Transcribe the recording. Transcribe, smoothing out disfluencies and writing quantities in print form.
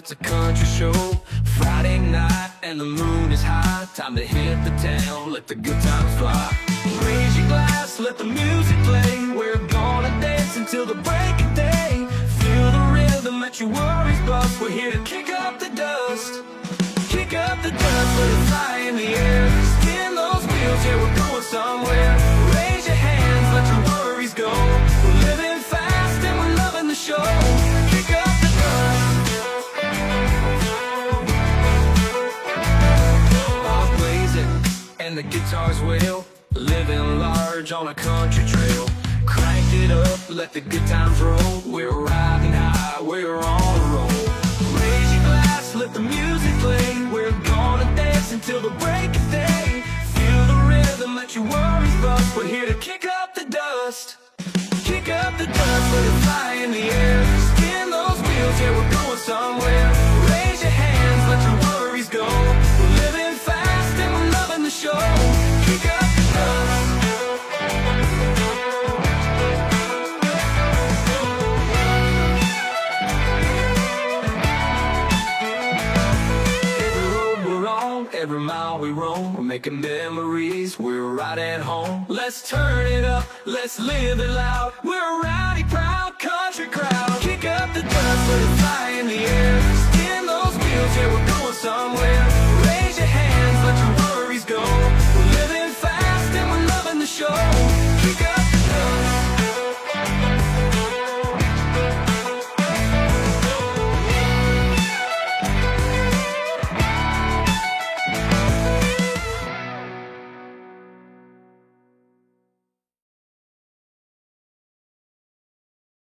it's a country show. Friday night and the moon is high. Time to hit the town, let the good times fly. Raise your glass, let the music play. We're gonna dance until the break of day. Feel the rhythm, let your worries bust. We're here to kick up the dust. Kick up the dust, let it fly in the air. Spin those wheels, yeah, we're going somewhere. Raise your hands, let your worries go. We're living fast and we're loving the show. Kick up the dust. I'll blaze it, and the guitars wail. Living large on a country trail. Crank it up, let the good times roll. We're riding high, we're on a roll. Raise your glass, let the music play. We're gonna dance until the break of day. Feel the rhythm, let your worries bust. We're here to kick up the dust. Kick up the dust, let it fly in the air. Spin those wheels, yeah, we're going somewhere. Raise your hands, let your worries go. We're living fast and we're loving the show. Kick up the dust. Every mile we roam, we're making memories, we're right at home. Let's turn it up, let's live it loud. We're a rowdy, proud country crowd. Kick up the dust, let it fly in the air. Spin those wheels, yeah, we're going somewhere.